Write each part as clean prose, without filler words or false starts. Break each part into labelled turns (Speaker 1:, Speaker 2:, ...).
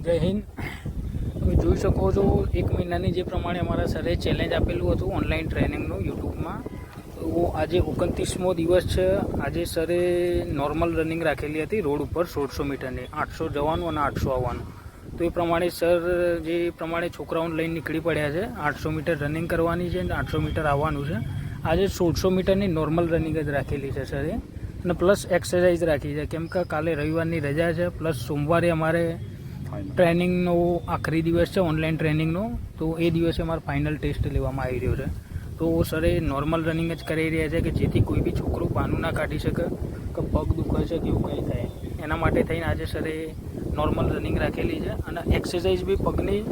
Speaker 1: જય હિન્દ. તમે જોઈ શકો છો 1 મહિનાની જે પ્રમાણે અમારા સરે ચેલેન્જ આપેલું હતું ઓનલાઈન ટ્રેનિંગનું યુટ્યુબમાં. તો આજે 29મો દિવસ છે. આજે સરે નોર્મલ રનિંગ રાખેલી હતી રોડ ઉપર 1600 મીટરની, 800 જવાનું અને 800 આવવાનું. તો એ પ્રમાણે સર જે પ્રમાણે છોકરાઓને લઈને નીકળી પડ્યા છે. 800 મીટર રનિંગ કરવાની છે અને 800 મીટર આવવાનું છે. આજે 1600 મીટરની નોર્મલ રનિંગ જ રાખેલી છે સરે, અને પ્લસ એક્સરસાઇઝ રાખી છે કેમ કે કાલે રવિવારની રજા છે, પ્લસ સોમવારે અમારે ટ્રેનિંગનો આખરી દિવસ છે ઓનલાઈન ટ્રેનિંગનો. તો એ દિવસે અમારો ફાઇનલ ટેસ્ટ લેવામાં આવી રહ્યો છે. તો સરે નોર્મલ રનિંગ જ કરી રહ્યા છે કે જેથી કોઈ બી છોકરો બહાનું ના કાઢી શકે કે પગ દુખે છે કે એવું કંઈ થાય. એના માટે થઈને આજે સરે નોર્મલ રનિંગ રાખેલી છે, અને એક્સરસાઇઝ બી પગની,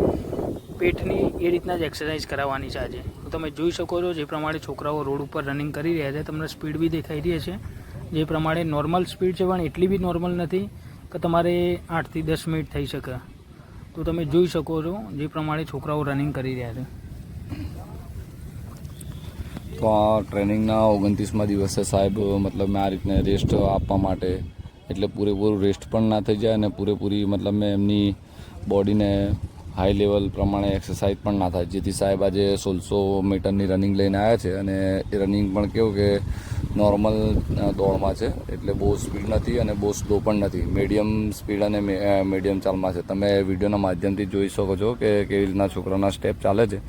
Speaker 1: પેટની એ રીતના જ એક્સરસાઇઝ કરાવવાની છે આજે. તો તમે જોઈ શકો છો જે પ્રમાણે છોકરાઓ રોડ ઉપર રનિંગ કરી રહ્યા છે, તમને સ્પીડ બી દેખાઈ રહી છે. જે પ્રમાણે નોર્મલ સ્પીડ છે પણ એટલી બી નોર્મલ નથી કે તમારે 8 થી 10 મિનિટ થઈ શકે. તો તમે જોઈ શકો છો જે પ્રમાણે છોકરાઓ રનિંગ કરી રહ્યા છે.
Speaker 2: તો આ ટ્રેનિંગના 29મા દિવસે સાહેબ મતલબ મેં આ રીતને રેસ્ટ આપવા માટે, એટલે પૂરેપૂરું રેસ્ટ પણ ના થઈ જાય અને પૂરેપૂરી મતલબ મેં એમની બોડીને હાઈ લેવલ પ્રમાણે એક્સરસાઇઝ પણ ના થાય, જેથી સાહેબ આજે 1600 મીટરની રનિંગ લઈને આવ્યા છે. અને એ રનિંગ પણ કેવું કે નોર્મલ દોડમાં છે, એટલે બહુ સ્પીડ નથી અને બહુ સ્લો પણ નથી, મીડિયમ સ્પીડ અને મીડિયમ ચાલમાં છે. તમે વિડીયોના માધ્યમથી જોઈ શકો છો કે કેવી રીતના છોકરાના સ્ટેપ ચાલે છે.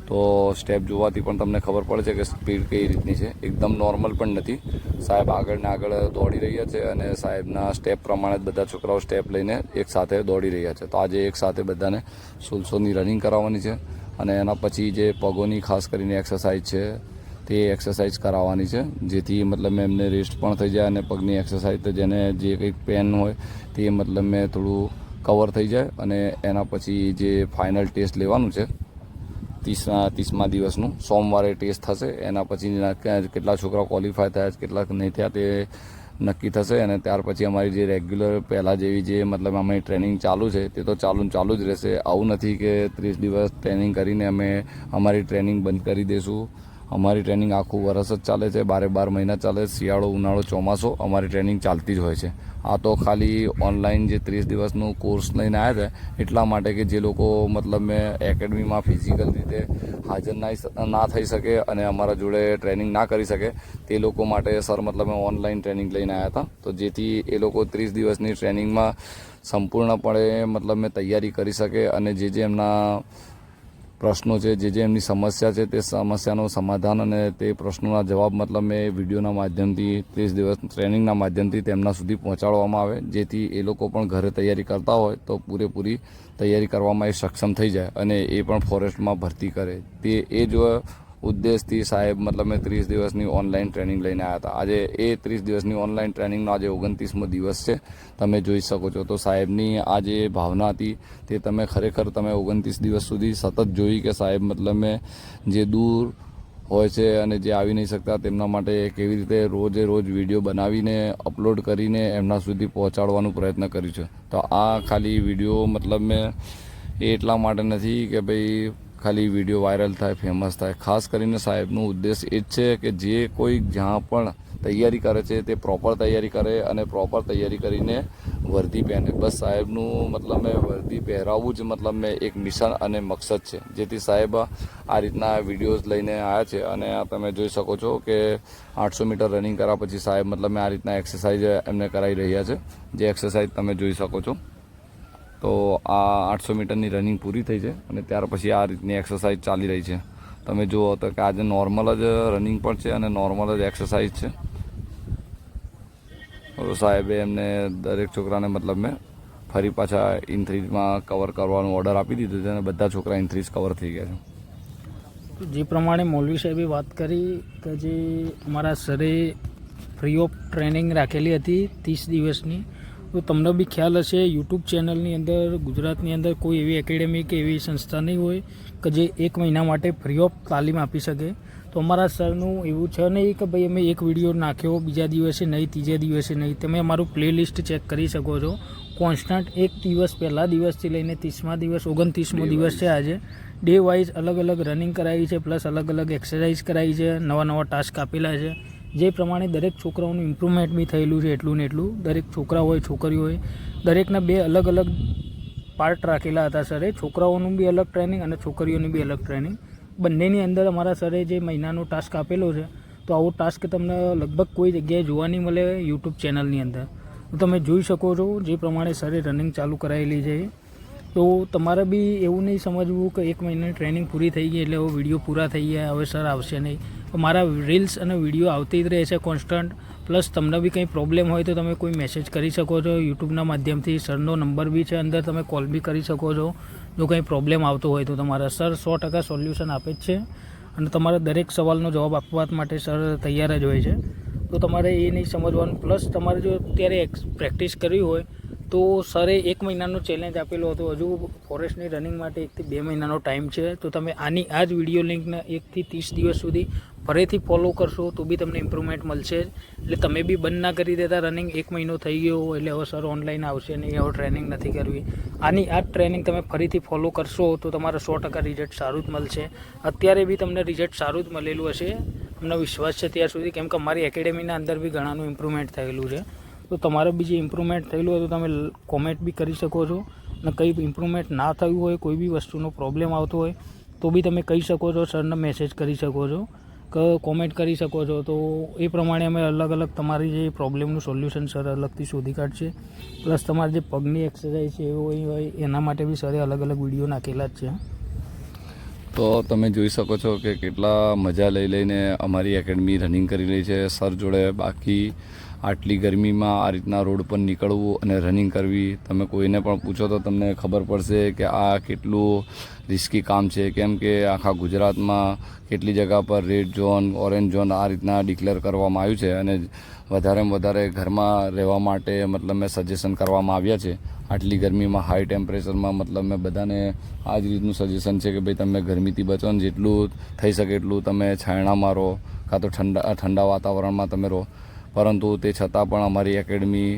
Speaker 2: તો સ્ટેપ જોવાથી પણ તમને ખબર પડે છે કે સ્પીડ કઈ રીતની છે, એકદમ નોર્મલ પણ નથી. સાહેબ આગળ ને આગળ દોડી રહ્યા છે અને સાહેબના સ્ટેપ પ્રમાણે જ બધા છોકરાઓ સ્ટેપ લઈને એક સાથે દોડી રહ્યા છે. તો આજે એક સાથે બધાને 1600ની રનિંગ કરાવવાની છે, અને એના પછી જે પગોની ખાસ કરીને એક્સરસાઇઝ છે તે એક્સરસાઇઝ કરાવવાની છે, જેથી મતલબ એમને રેસ્ટ પણ થઈ જાય અને પગની એક્સરસાઇઝ તો જેને જે કંઈક પેન હોય તે મતલબ મેં થોડું કવર થઈ જાય. અને એના પછી જે ફાઇનલ ટેસ્ટ લેવાનું છે 30મા દિવસનું સોમવારે ટેસ્ટ થશે. એના પછી કેટલા છોકરાઓ ક્વોલિફાય થયા છે, કેટલાક નહીં થયા તે નક્કી થશે. અને ત્યાર પછી અમારી જે રેગ્યુલર પહેલાં જેવી જે મતલબ અમારી ટ્રેનિંગ ચાલુ છે તે તો ચાલુ જ રહેશે. આવું નથી કે 30 દિવસ ટ્રેનિંગ કરીને અમે અમારી ટ્રેનિંગ બંધ કરી દઈશું. અમારી ટ્રેનિંગ આખું વરસ જ ચાલે છે, 12 મહિના ચાલે, શિયાળો, ઉનાળો, ચોમાસો અમારી ટ્રેનિંગ ચાલતી જ હોય છે. આ તો ખાલી ઓનલાઈન જે 30 દિવસનું કોર્સ લઈને આવ્યા હતા એટલા માટે કે જે લોકો મતલબ મેં એકેડમીમાં ફિઝિકલ રીતે હાજર ના થઈ શકે અને અમારા જોડે ટ્રેનિંગ ના કરી શકે તે લોકો માટે સર મતલબ મેં ઓનલાઈન ટ્રેનિંગ લઈને આવ્યા હતા. તો જેથી એ લોકો 30 દિવસની ટ્રેનિંગમાં સંપૂર્ણપણે મતલબ મેં તૈયારી કરી શકે અને જે એમના પ્રશ્નો છે, જે એમની સમસ્યા છે તે સમસ્યાનું સમાધાન અને તે પ્રશ્નોના જવાબ મતલબ મેં વિડીયોના માધ્યમથી 30 દિવસ ટ્રેનિંગના માધ્યમથી તેમના સુધી પહોંચાડવામાં આવે, જેથી એ લોકો પણ ઘરે તૈયારી કરતા હોય તો પૂરેપૂરી તૈયારી કરવામાં એ સક્ષમ થઈ જાય અને એ પણ ફોરેસ્ટમાં ભરતી કરે. તે એ જ ઉદ્દેશથી સાહેબ મતલબ મેં 30 દિવસની ઓનલાઈન ટ્રેનિંગ લઈને આવ્યા હતા. આજે એ 30 દિવસની ઓનલાઈન ટ્રેનિંગનો આજે 29મો દિવસ છે, તમે જોઈ શકો છો. તો સાહેબની આ જે ભાવના હતી તે તમે ખરેખર તમે 29 દિવસ સુધી સતત જોઈ કે સાહેબ મતલબ મેં જે દૂર હોય છે અને જે આવી નહીં શકતા તેમના માટે કેવી રીતે રોજે રોજ વિડીયો બનાવીને અપલોડ કરીને એમના સુધી પહોંચાડવાનો પ્રયત્ન કર્યું છે. તો આ ખાલી વિડીયો મતલબ મેં એ એટલા માટે નથી કે ભાઈ ખાલી વિડીયો વાયરલ થાય, ફેમસ થાય. ખાસ કરીને સાહેબનું ઉદ્દેશ એ જ છે કે જે કોઈ જ્યાં પણ તૈયારી કરે છે તે પ્રોપર તૈયારી કરે અને પ્રોપર તૈયારી કરીને વર્દી પહેરે. બસ સાહેબનું મતલબ મેં વર્દી પહેરાવવું જ મતલબ મેં એક મિશન અને મકસદ છે, જેથી સાહેબ આ રીતના વિડીયોઝ લઈને આવ્યા છે. અને તમે જોઈ શકો છો કે 800 મીટર રનિંગ કર્યા પછી સાહેબ મતલબ મેં આ રીતના એક્સરસાઇઝ એમને કરાવી રહ્યા છે, જે એક્સરસાઇઝ તમે જોઈ શકો છો. તો આ 800 મીટરની રનિંગ પૂરી થઈ છે અને ત્યાર પછી આ રીતની એક્સરસાઇઝ ચાલી રહી છે. તમે જુઓ તો કે આજે નોર્મલ જ રનિંગ પણ છે અને નોર્મલ જ એક્સરસાઇઝ છે. સાહેબે એમને દરેક છોકરાને મતલબ મેં ફરી પાછા ઇન3માં કવર કરવાનો ઓર્ડર આપી દીધો છે અને બધા છોકરા ઇન3 કવર થઈ ગયા છે.
Speaker 1: જે પ્રમાણે મૌલવી સાહેબે વાત કરી કે જે અમારા સરે ફ્રી ઓફ ટ્રેનિંગ રાખેલી હતી 30 દિવસની, તો તમને બી ખ્યાલ હશે યુટ્યુબ ચેનલની અંદર ગુજરાતની અંદર કોઈ એવી એકેડેમી કે એવી સંસ્થા નહીં હોય કે જે 1 મહિના માટે ફ્રી ઓફ તાલીમ આપી શકે. તો અમારા સરનું એવું છે નહીં કે ભાઈ અમે એક વિડીયો નાખ્યો બીજા દિવસે નહીં, ત્રીજા દિવસે નહીં. તમે અમારું પ્લેલિસ્ટ ચેક કરી શકો છો. કોન્સ્ટન્ટ એક દિવસ પહેલા દિવસથી લઈને 30મા દિવસ 29મો દિવસ છે આજે, ડે વાઇઝ અલગ અલગ રનિંગ કરાવી છે, પ્લસ અલગ અલગ એક્સરસાઇઝ કરાવી છે, નવા ટાસ્ક આપેલા છે. જે પ્રમાણે દરેક છોકરાઓનું ઇમ્પ્રુવમેન્ટ બી થયેલું છે એટલું ને એટલું. દરેક છોકરા હોય, છોકરીઓ હોય, દરેકના 2 અલગ અલગ પાર્ટ રાખેલા હતા સરે, છોકરાઓનું બી અલગ ટ્રેનિંગ અને છોકરીઓની બી અલગ ટ્રેનિંગ. બંનેની અંદર અમારા સરે જે મહિનાનો ટાસ્ક આપેલો છે, તો આવો ટાસ્ક તમને લગભગ કોઈ જગ્યાએ જોવા નહીં મળે યુટ્યુબ ચેનલની અંદર. તો તમે જોઈ શકો છો જે પ્રમાણે સરે રનિંગ ચાલુ કરાવેલી છે. તો તમારે બી એવું નહીં સમજવું કે 1 મહિનાની ટ્રેનિંગ પૂરી થઈ ગઈ એટલે હવે વિડીયો પૂરા થઈ ગયા, હવે સર આવશે નહીં. મારા રીલ્સ અને વિડીયો આવતી જ રહે છે કોન્સ્ટન્ટ. પ્લસ તમને બી કંઈ પ્રોબ્લેમ હોય તો તમે કોઈ મેસેજ કરી શકો છો યુટ્યુબના માધ્યમથી. સરનો નંબર બી છે અંદર, તમે કોલ બી કરી શકો છો જો કંઈ પ્રોબ્લેમ આવતો હોય તો. તમારા સર 100% સોલ્યુશન આપે જ છે અને તમારા દરેક સવાલનો જવાબ આપવા માટે સર તૈયાર જ હોય છે. તો તમારે એ નહીં સમજવાનું. પ્લસ તમારે જો અત્યારે પ્રેક્ટિસ કરવી હોય તો સરે 1 મહિનાનો ચેલેન્જ આપેલો હતો. હજુ ફોરેસ્ટની રનિંગ માટે 1 થી 2 મહિનાનો ટાઈમ છે. તો તમે આની આ જ વિડીયો લિંકને 1 થી 30 દિવસ સુધી ફરીથી ફોલો કરશો તો બી તમને ઇમ્પ્રુવમેન્ટ મળશે. એટલે તમે બી બંધ ના કરી દેતા રનિંગ 1 મહિનો થઈ ગયો એટલે હવે સર ઓનલાઈન આવશે નહીં, હવે ટ્રેનિંગ નથી કરવી. આની આ જ ટ્રેનિંગ તમે ફરીથી ફોલો કરશો તો તમારે 100% રિઝલ્ટ સારું જ મળશે. અત્યારે બી તમને રિઝલ્ટ સારું જ મળેલું હશે, અમને વિશ્વાસ છે ત્યાર સુધી, કેમ કે અમારી એકેડેમીના અંદર બી ઘણાનું ઇમ્પ્રુવમેન્ટ થયેલું છે. તો તમારે બી જે ઇમ્પ્રુવમેન્ટ થયેલું હોય તો તમે કોમેન્ટ બી કરી શકો છો. અને કંઈ ઇમ્પ્રુવમેન્ટ ના થયું હોય, કોઈ બી વસ્તુનો પ્રોબ્લેમ આવતો હોય તો બી તમે કહી શકો છો, સરને મેસેજ કરી શકો છો કે કોમેન્ટ કરી શકો છો. તો એ પ્રમાણે અમે અલગ અલગ તમારી જે પ્રોબ્લેમનું સોલ્યુશન સર અલગથી શોધી કાઢશે. પ્લસ તમારે જે પગની એક્સરસાઇઝ છે એવું હોય એના માટે બી સરે અલગ અલગ વિડીયો નાખેલા જ છે.
Speaker 2: તો તમે જોઈ શકો છો કે કેટલા મજા લઈને અમારી એકેડમી રનિંગ કરી રહી છે સર જોડે. બાકી આટલી ગરમીમાં આ રીતના રોડ પર નીકળવું અને રનિંગ કરવી, તમે કોઈને પણ પૂછો તો તમને ખબર પડશે કે આ કેટલું રિસ્કી કામ છે. કેમ કે આખા ગુજરાતમાં કેટલી જગ્યા પર રેડ ઝોન, ઓરેન્જ ઝોન આ રીતના ડિક્લેર કરવામાં આવ્યું છે અને વધારેમાં વધારે ઘરમાં રહેવા માટે મતલબ મેં સજેશન કરવામાં આવ્યા છે. આટલી ગરમીમાં હાઈ ટેમ્પરેચરમાં મતલબ મેં બધાને આ જ રીતનું સજેશન છે કે ભાઈ તમે ગરમીથી બચો ને જેટલું થઈ શકે એટલું તમે છાયણામાં રહો કાં તો ઠંડા વાતાવરણમાં તમે રહો. પરંતુ તે છતાં પણ અમારી એકેડમી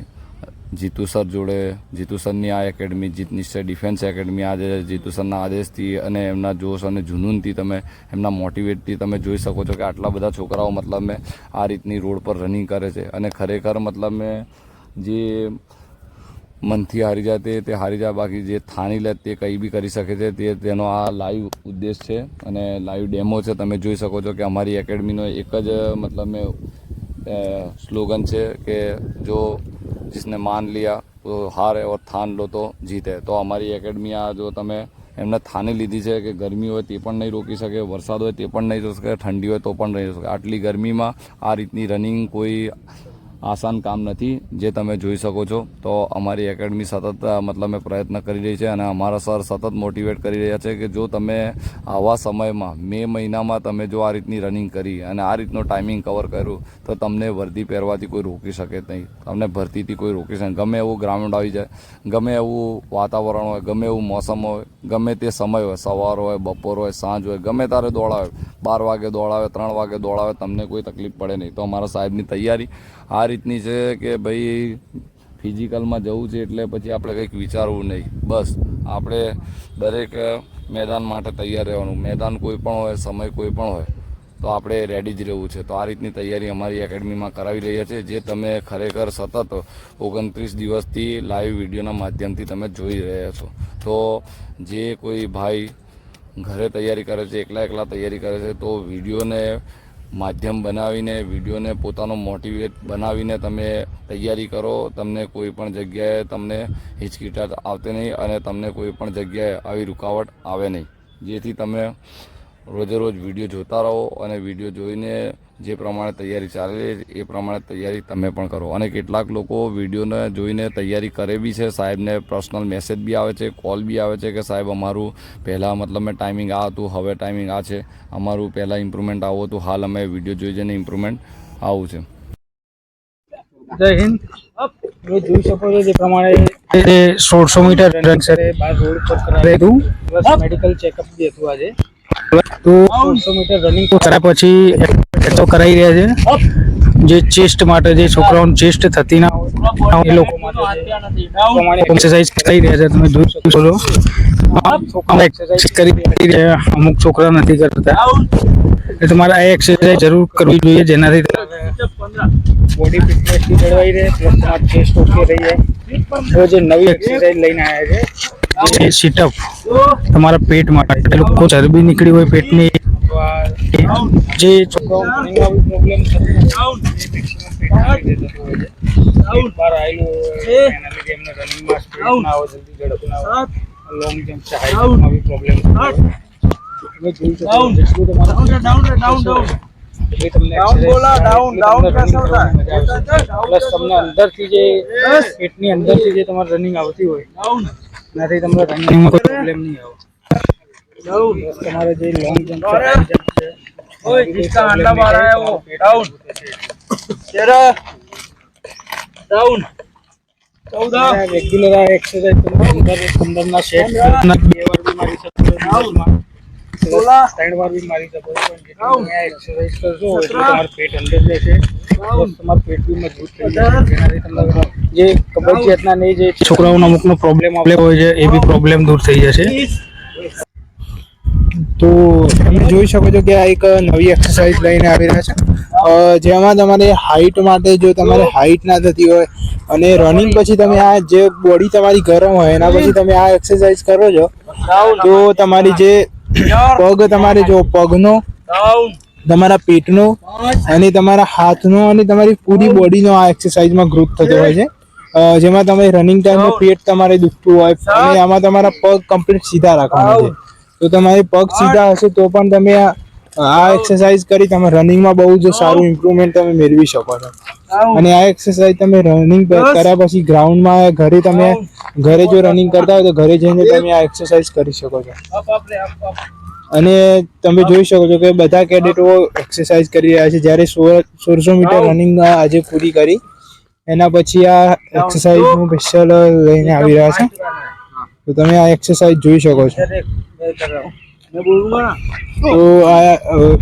Speaker 2: જીતુ સર જોડે, જીતુ સરની આ એકેડમી જીત નિશ્ચય ડિફેન્સ એકેડમી આજે જીતુ સરના આદેશથી અને એમના જોશ અને જુનૂનથી તમે એમના મોટિવેટથી તમે જોઈ શકો છો કે આટલા બધા છોકરાઓ મતલબ મેં આ રીતની રોડ પર રનિંગ કરે છે. અને ખરેખર મતલબ મેં જે મનથી હારી જાય તે હારી જાય, બાકી જે થાની લે તે કંઈ બી કરી શકે છે. તેનો આ લાઈવ ઉદ્દેશ છે અને લાઈવ ડેમો છે. તમે જોઈ શકો છો કે અમારી એકેડમીનો એક જ મતલબ મેં स्लोगन છે કે જો जिसने मान लिया तो हारे और थान लो तो जीते. તો અમારી એકેડમી આ જો તમે એમને થાને લીધી છે કે ગરમી હોય તે પણ નહીં રોકી શકે, વરસાદ હોય તે પણ નહીં રોકી શકે, ઠંડી હોય તો પણ નહીં રોકી શકે. આટલી ગરમીમાં આ રીતની રનિંગ કોઈ આસાન કામ નથી, જે તમે જોઈ શકો છો. તો અમારી એકેડમી સતત મતલબ મેં પ્રયત્ન કરી રહી છે અને અમારા સર સતત મોટિવેટ કરી રહ્યા છે કે જો તમે આવા સમયમાં મે મહિનામાં તમે જો આ રીતની રનિંગ કરી અને આ રીતનો ટાઈમિંગ કવર કર્યું તો તમને વર્દી પહેરવાથી કોઈ રોકી શકે નહીં, તમને ભરતીથી કોઈ રોકી શકે. ગમે એવું ગ્રાઉન્ડ આવી જાય, ગમે એવું વાતાવરણ હોય, ગમે એવું મોસમ હોય, ગમે તે સમય હોય, સવાર હોય, બપોર હોય, સાંજ હોય, ગમે તારે દોડાવે, 12 વાગે દોડાવે, 3 વાગે દોડાવે, તમને કોઈ તકલીફ પડે નહીં. તો અમારા સાહેબની તૈયારી આ રીતની છે કે ભાઈ ફિઝિકલમાં જવું છે એટલે પછી આપણે કંઈક વિચારવું નહીં, બસ આપણે દરેક મેદાન માટે તૈયાર રહેવાનું. મેદાન કોઈ પણ હોય, સમય કોઈ પણ હોય, તો આપણે રેડી જ રહેવું છે. તો આ રીતની તૈયારી અમારી એકેડમીમાં કરાવી રહ્યા છે, જે તમે ખરેખર સતત 29 દિવસથી લાઈવ વિડીયોના માધ્યમથી તમે જોઈ રહ્યા છો. તો જે કોઈ ભાઈ ઘરે તૈયારી કરે છે, એકલા તૈયારી કરે છે, તો વિડીયોને માધ્યમ બનાવીને, વિડીયોને પોતાનો મોટિવેટ બનાવીને તમે તૈયારી કરો. તમને કોઈ પણ જગ્યાએ તમને હિચકિટાટ આવતે નહીં અને તમને કોઈ પણ જગ્યાએ આવી રૂકાવટ આવે નહીં, જેથી તમે રોજે રોજ વિડીયો જોતા રહો અને વિડીયો જોઈને જે પ્રમાણે તૈયારી ચાલે એ પ્રમાણે તૈયારી તમે પણ કરો. અને કેટલાક લોકો વિડીયોને જોઈને તૈયારી કરે બી છે, સાહેબને પર્સનલ મેસેજ બી આવે છે, કોલ બી આવે છે કે સાહેબ અમારું પહેલાં મતલબ મેં ટાઈમિંગ આ હતું, હવે ટાઈમિંગ આ છે, અમારું પહેલાં ઇમ્પ્રુવમેન્ટ આવું હતું, હાલ અમે વિડીયો જોઈ જઈને ઇમ્પ્રુવમેન્ટ આવું છે.
Speaker 1: જય હિન્દ. તમે જોઈ શકો છો જે પ્રમાણે 1600 મીટર રન સરે 12 રોડ પર કરાવ્યું હતું, પ્લસ મેડિકલ ચેકઅપ બી હતું આજે. તો 1600 મીટર રનિંગ કર્યા પછી તો કરાવી રહ્યા છે, જે ચેસ્ટ માટે, જે છોકરાઓને ચેસ્ટ થતી ના હોય એ લોકો માટે એક્સરસાઇઝ કરાવી રહ્યા છે. તમે જોઈ શકો છો એક્સરસાઇઝ કરી રહ્યા, અમુક છોકરા નથી કરતા. એટલે તમારે આ એક્સરસાઇઝ જરૂર કરવી જોઈએ, જેનાથી બોડી ફિટનેસ બી જળવાઈ રહે, પ્લસ તમારી ચેસ્ટ ઓકે રહી જાય. તો જે નવી એક્સરસાઇઝ લઈને આવ્યા છે જે સીટઅપ તમારા પેટ માટે લોકો ચરબી નીકળી હોય પેટની જે છોકરાઓ પ્રોબ્લેમ બહાર આવેલું હોય એના લીધે એમને રનિંગમાં સ્પીડ ના આવે જલ્દી ઝડપ ના આવે લોંગ જમ્પ છે હાઈ જમ્પમાં બી પ્રોબ્લેમ તમે જોઈ શકો જેટલું તમારે એટલે તમને પ્લસ તમને અંદરથી જે પેટની અંદરથી જે તમારે રનિંગ આવતી હોય એનાથી તમને રનિંગમાં કોઈ પ્રોબ્લેમ નહીં આવે તમારે જે લોંગ જમ્પ છે હાઈ જમ્પ છે રેગ્યુલર આ એક્સરસાઇઝ તમે 15 સેટ 2 વાર બી મારી શકો છો દિવસમાં 3 વાર બી મારી શકો છો પણ જેટલું તમે આ એક્સરસાઇઝ કરશો એટલું તમારું પેટ અંદર જશે પ્લસ તમારું પેટ બી મજબૂત થઈ જશે જેનાથી તમને જે કબજિયાતના ને જે છોકરાઓનો અમુકનો પ્રોબ્લેમ હોય છે એ બી પ્રોબ્લેમ દૂર થઈ જશે.
Speaker 3: તો તમે જોઈ શકો છો કે આ એક નવી એક્સરસાઇઝ લઈને આવી રહ્યા છે જેમાં તમારે હાઇટ માટે જો તમારે હાઇટ ના થતી હોય અને રનિંગ પછી તમે આ જે બોડી તમારી ગરમ હોય એના પછી તમે આ એક્સરસાઇઝ કરો છો તો તમારી જે પગ તમારે જો પગનો તમારા પેટનો અને તમારા હાથનો અને તમારી પૂરી બોડીનો આ એક્સરસાઇઝમાં ગ્રોથ થતો હોય છે જેમાં તમે રનિંગ ટાઈમે પેટ તમારે દુખતું હોય અને આમાં તમારા પગ કમ્પ્લીટ સીધા રાખવાના છે તો તમારે પગ સીધા હશે તો પણ તમે આ એક્સરસાઇઝ કરી તમે રનિંગમાં બહુ જ સારું ઇમ્પ્રુવમેન્ટ તમે મેળવી શકો છો અને આ એક્સરસાઇઝ તમે રનિંગ કર્યા પછી ગ્રાઉન્ડમાં ઘરે જો રનિંગ કરતા હોય તો ઘરે જઈને તમે આ એક્સરસાઇઝ કરી શકો છો અને તમે જોઈ શકો છો કે બધા કેડેટો એક્સરસાઇઝ કરી રહ્યા છે જ્યારે 1600 મીટર રનિંગ આજે પૂરી કરી એના પછી આ એક્સરસાઇઝનું સ્પેશિયલ લઈને આવી રહ્યા છે તો તમે આ એક્સરસાઇઝ જોઈ શકો છો. તો આ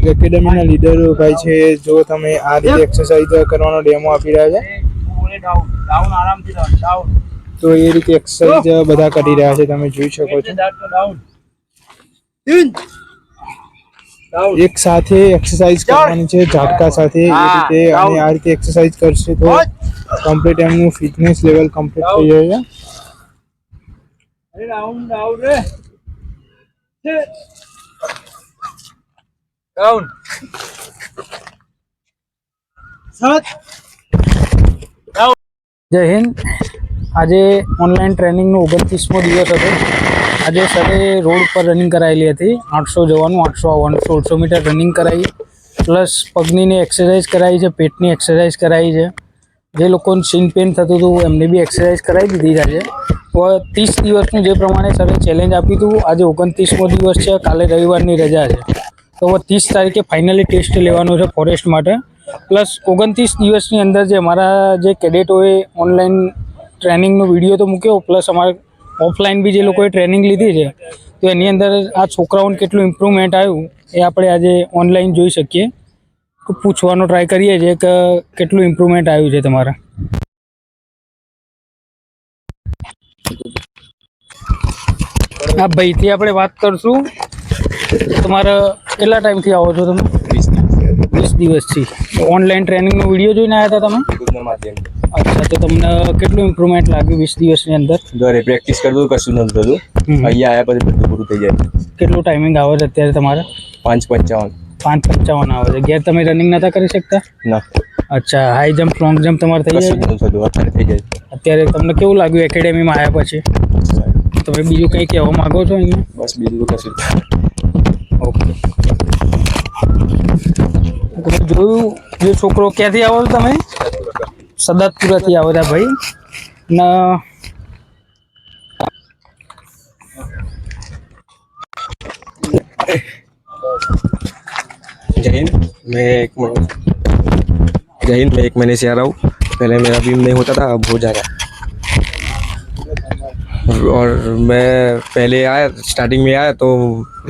Speaker 3: એકેડમીના લીડર ભાઈ છે જો તમે આ રીતે એક્સરસાઇઝ કરવાનો ડેમો આપી રહ્યા છે તો એ રીતે એક્સરસાઇઝ બધા કરી રહ્યા છે તમે જોઈ શકો છો એક સાથે એક્સરસાઇઝ કરવાની છે ઝાટકા સાથે એ રીતે અને આ રીતે એક્સરસાઇઝ કરશે તો કમ્પ્લીટ એમનું ફિટનેસ લેવલ કમ્પ્લીટ થઈ જાય
Speaker 1: જય હિન્દ. આજે ઓનલાઈન ટ્રેનિંગનો 29મો દિવસ હતો. આજે સરે રોડ પર રનિંગ કરાયેલી હતી 800 જવાનું 800 આવવાનું 1600 મીટર રનિંગ કરાવી પ્લસ પગની એક્સરસાઇઝ કરાવી છે પેટની એક્સરસાઇઝ કરાવી છે જે લોકોને સીન પેન થતું હતું એમને બી એક્સરસાઇઝ કરાવી દીધી આજે 30 દિવસનું જે પ્રમાણે સરે ચેલેન્જ આપ્યું હતું આજે 29મો દિવસ છે કાલે રવિવારની રજા છે તો 30 તારીખે ફાઇનલી ટેસ્ટ લેવાનો છે ફોરેસ્ટ માટે પ્લસ 29 દિવસની અંદર જે અમારા જે કેડેટોએ ઓનલાઈન ટ્રેનિંગનો વિડીયો તો મૂક્યો પ્લસ અમારે ઓફલાઈન બી જે લોકોએ ટ્રેનિંગ લીધી છે તો એની અંદર આ છોકરાઓને કેટલું ઇમ્પ્રુવમેન્ટ આવ્યું એ આપણે આજે ઓનલાઈન જોઈ શકીએ પૂછવાનો ટ્રાય કરીએ છીએ કે કેટલું ઇમ્પ્રુવમેન્ટ આવ્યું છે તમારા. હા ભાઈથી આપણે વાત કરશું. તમારા કેટલા ટાઈમથી આવો છો તમે? 20 દિવસથી. ઓનલાઈન ટ્રેનિંગનો વિડીયો જોઈને આવ્યા હતા તમે? અચ્છા તો તમને કેટલું ઇમ્પ્રુવમેન્ટ લાગ્યું 20 દિવસની અંદર?
Speaker 4: ઘરે પ્રેક્ટિસ કરતું કશું નથી થતું અહીંયા આવ્યા પછી બધું પૂરું થઈ જાય.
Speaker 1: કેટલું ટાઈમિંગ આવે છે અત્યારે તમારે?
Speaker 4: 5:55
Speaker 1: આવે છે. ઘેર તમે રનિંગ નતા કરી શકતા?
Speaker 4: ના.
Speaker 1: અચ્છા હાઈ જમ્પ લોંગ જમ્પ તમારે થઈ
Speaker 4: કશું
Speaker 1: જાય?
Speaker 4: નથી થતું અત્યારે થઈ જાય.
Speaker 1: અત્યારે તમને કેવું લાગ્યું એકેડેમીમાં આવ્યા પછી? તમે બીજું કંઈ કહેવા માગો છો અહીંયા?
Speaker 4: બસ બીજું તો કશું
Speaker 1: ઓકે. તમે જોયું જે છોકરો ક્યાંથી આવો છો તમે? સદાતપુરાથી આવો હતા ભાઈ ના
Speaker 4: जय हिंद मैं एक महीने से आ रहा हूँ पहले मेरा भी नहीं होता था अब हो जा रहा है और मैं पहले आया स्टार्टिंग में आया तो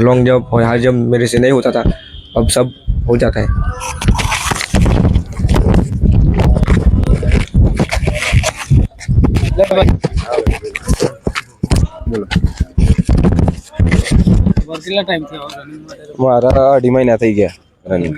Speaker 4: लॉन्ग जंप और हाई जंप मेरे से नहीं होता था अब सब हो जाता है.
Speaker 1: કેટલા ટાઈમથી આવો રનિંગ માટે?
Speaker 4: મારા 2.5 મહિના થઈ ગયા રનિંગ.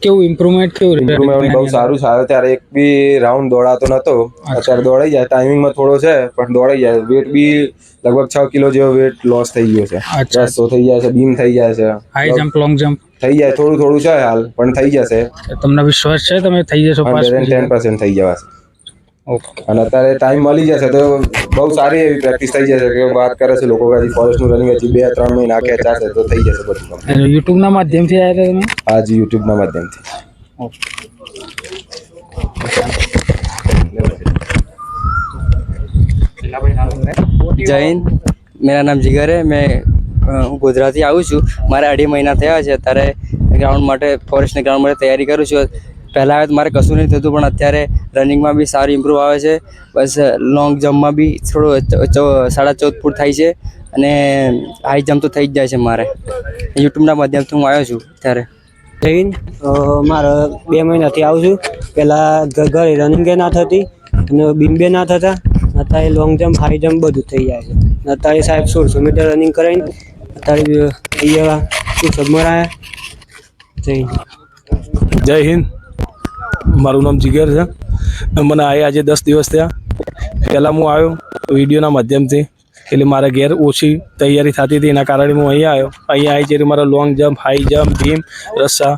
Speaker 1: કેવું ઇમ્પ્રુવમેન્ટ કેવું
Speaker 5: ઇમ્પ્રુવમેન્ટ બહુ સારું છે. ત્યારે એક બી રાઉન્ડ દોડાતો નતો, અત્યારે દોડાઈ જાય. ટાઈમિંગમાં થોડો છે પણ દોડાઈ જાય. વેટ બી લગભગ 6 કિલો જેવો વેટ લોસ થઈ ગયો છે.
Speaker 1: અચ્છા.
Speaker 5: રસ્તો થઈ જાય છે, બીમ થઈ જાય છે,
Speaker 1: હાઈ જમ્પ લોંગ જમ્પ
Speaker 5: થઈ જાય. થોડું થોડું છે હાલ, પણ થઈ જશે.
Speaker 1: તમને વિશ્વાસ છે તમે થઈ જશો પાસ?
Speaker 5: 110% થઈ જવાશે.
Speaker 1: ઓકે.
Speaker 5: અને અત્યારે ટાઈમ મળી જશે તો બહુ સારી એવી પ્રેક્ટિસ થઈ જશે. કે વાત કરે છે લોકો કે ફોરેસ્ટનું રનિંગ હજી 2-3 મહિના ખેંચાશે તો થઈ જશે બધું.
Speaker 1: યુટ્યુબના માધ્યમથી આવ્યા હતા તમે?
Speaker 5: આજ યુટ્યુબના માધ્યમથી.
Speaker 6: જય હિન્દ, मेरा नाम जिगर है. मैं હું ગોધરાથી આવું છું. મારે 2.5 મહિના થયા છે. અત્યારે ગ્રાઉન્ડ માટે ફોરેસ્ટના ગ્રાઉન્ડ માટે તૈયારી કરું છું. પહેલાં મારે કશું નહીં થતું, પણ અત્યારે રનિંગમાં બી સારું ઇમ્પ્રૂવ આવે છે. બસ લોંગ જમ્પમાં બી થોડું 14.5 ફૂટ થાય છે અને હાઈ જમ્પ તો થઈ જ જાય છે મારે. યુટ્યુબના માધ્યમથી હું આવ્યો છું ત્યારે.
Speaker 7: જય હિન્દ. મારે 2 મહિનાથી આવું છું. પહેલાં ઘરે રનિંગે ના થતી અને બીમ્બે ના થતા. અત્યારે લોંગ જમ્પ, હાઈ જમ્પ બધું થઈ જાય છે. અત્યારે સાહેબ 1600 મીટર રનિંગ કરાવીને અત્યારે અહીંયા સબમર આવ્યા. જય હિન્દ.
Speaker 8: જય હિન્દ. મારું નામ જીગર છે. મને આજે 10 દિવસ થયા. પહેલાં હું આવ્યો વિડીયોના માધ્યમથી, એટલે મારા ઘેર ઓછી તૈયારી થતી હતી, એના કારણે હું અહીંયા આવ્યો. અહીંયા આવી જ્યારે મારા લોંગ જમ્પ, હાઈ જમ્પ, ભીમ, રસ્સા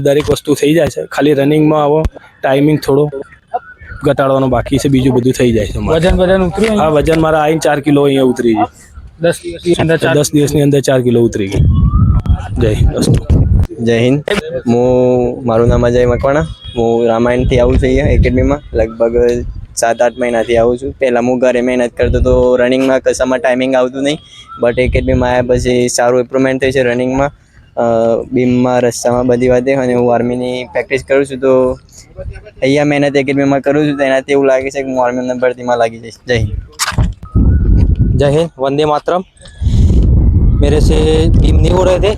Speaker 8: દરેક વસ્તુ થઈ જાય છે. ખાલી રનિંગમાં આવો ટાઈમિંગ થોડો ઘટાડવાનો બાકી છે, બીજું બધું થઈ જાય છે.
Speaker 1: વજન ઉતર્યું?
Speaker 8: હા, વજન મારા આવીને 4 કિલો અહીંયા ઉતરી ગયું. 10 દિવસની અંદર 4 કિલો ઉતરી ગઈ. જય હિન્દ.
Speaker 9: જય હિન્દ. મારું નામ અજય મકવાણા. હું રામાયણથી આવું છું અહીંયા એકેડમીમાં. લગભગ 7-8 મહિનાથી આવું છું. પહેલાં હું ઘરે મહેનત કરતો તો રનિંગમાં કશામાં ટાઈમિંગ આવતું નહીં, બટ એકેડમીમાં આવ્યા પછી સારું ઇમ્પ્રુવમેન્ટ થઈ છે રનિંગમાં, બીમમાં, રસ્તામાં, બધી વાતે. અને હું આર્મીની પ્રેક્ટિસ કરું છું, તો અહીંયા મહેનત એકેડમીમાં કરું છું, તો એનાથી એવું લાગે છે કે હું આર્મીના ભરતીમાં લાગી જઈશ. જય હિન્દ.
Speaker 10: जय हिंद, वंदे मातरम. मेरे से बीम नहीं हो रहे थे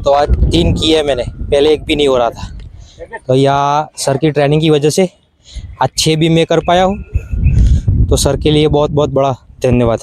Speaker 10: तो आज 3 किए हैं मैंने. पहले एक भी नहीं हो रहा था, तो यहाँ सर की ट्रेनिंग की वजह से आज 6 भी मैं कर पाया हूँ. तो सर के लिए बहुत बहुत बड़ा धन्यवाद.